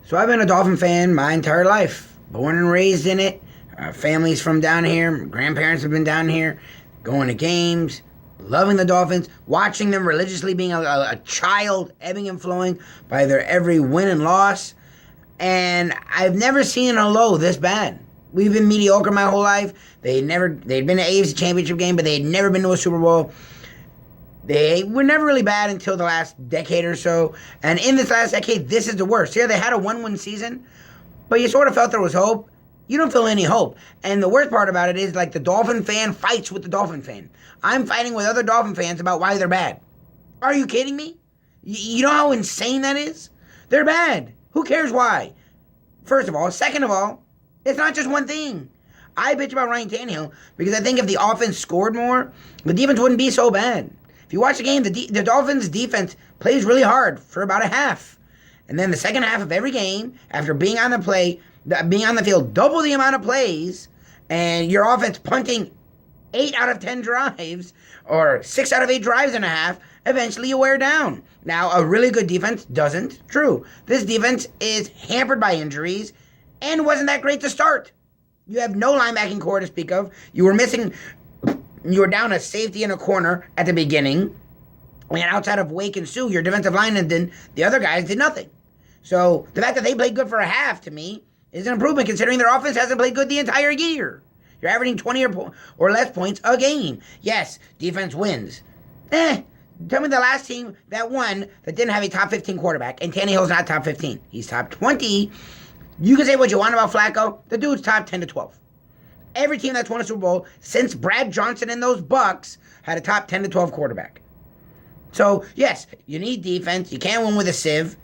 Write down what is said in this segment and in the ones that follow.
So I've been a Dolphin fan my entire life. Born and raised in it. Family's from down here. My grandparents have been down here, going to games, loving the Dolphins, watching them religiously, being a child, ebbing and flowing by their every win and loss. And I've never seen a low this bad. We've been mediocre my whole life. They'd been to AFC Championship game, but they'd never been to a Super Bowl. They were never really bad until the last decade or so. And in this last decade, this is the worst. Yeah, they had a 1-win season, but you sort of felt there was hope. You don't feel any hope. And the worst part about it is, like, the Dolphin fan fights with the Dolphin fan. I'm fighting with other Dolphin fans about why they're bad. Are you kidding me? You know how insane that is? They're bad. Who cares why? First of all. Second of all, it's not just one thing. I bitch about Ryan Tannehill because I think if the offense scored more, the defense wouldn't be so bad. If you watch the game, the Dolphins' defense plays really hard for about a half. And then the second half of every game, after being on the field double the amount of plays, and your offense punting 8 out of 10 drives, or 6 out of 8 drives and a half, eventually you wear down. Now, a really good defense doesn't. True. This defense is hampered by injuries, and wasn't that great to start. You have no linebacking core to speak of. You were down a safety in a corner at the beginning. And outside of Wake and Sue, your defensive linemen the other guys did nothing. So the fact that they played good for a half, to me, is an improvement considering their offense hasn't played good the entire year. You're averaging 20 or less points a game. Yes, defense wins. Tell me the last team that won that didn't have a top 15 quarterback, and Tannehill's not top 15. He's top 20. You can say what you want about Flacco. The dude's top 10 to 12. Every team that's won a Super Bowl since Brad Johnson and those Bucks had a top 10 to 12 quarterback. So, yes, you need defense. You can't win with a sieve.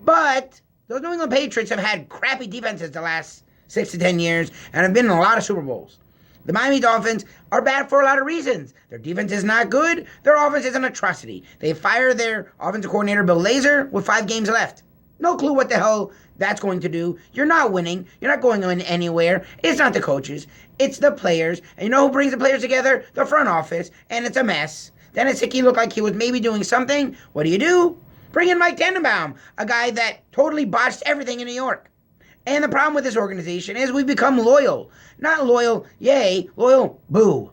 But those New England Patriots have had crappy defenses the last 6 to 10 years and have been in a lot of Super Bowls. The Miami Dolphins are bad for a lot of reasons. Their defense is not good. Their offense is an atrocity. They fired their offensive coordinator, Bill Lazor, with 5 games left. No clue what the hell that's going to do. You're not winning. You're not going anywhere. It's not the coaches. It's the players. And you know who brings the players together? The front office. And it's a mess. Dennis Hickey looked like he was maybe doing something. What do? Bring in Mike Tannenbaum, a guy that totally botched everything in New York. And the problem with this organization is we've become loyal. Not loyal, yay, loyal, boo.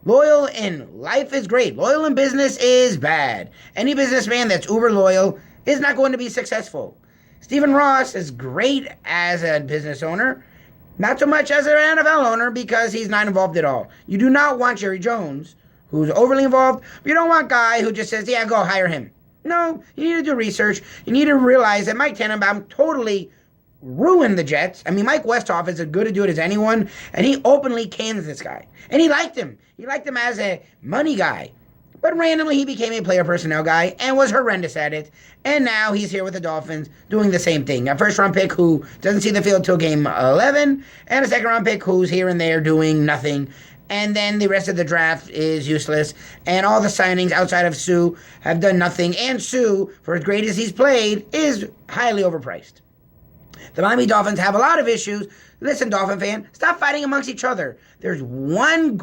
Loyal in life is great. Loyal in business is bad. Any businessman that's uber loyal is not going to be successful. Stephen Ross is great as a business owner, not so much as an NFL owner because he's not involved at all. You do not want Jerry Jones, who's overly involved, but you don't want a guy who just says, yeah, go hire him. No, you need to do research. You need to realize that Mike Tannenbaum totally ruined the Jets. I mean, Mike Westhoff is as good to do it as anyone, and he openly cans this guy. And he liked him. He liked him as a money guy. But randomly, he became a player personnel guy and was horrendous at it. And now he's here with the Dolphins doing the same thing. A first-round pick who doesn't see the field till game 11, and a second-round pick who's here and there doing nothing. And then the rest of the draft is useless. And all the signings outside of Sue have done nothing. And Sue, for as great as he's played, is highly overpriced. The Miami Dolphins have a lot of issues. Listen, Dolphin fan, stop fighting amongst each other. There's one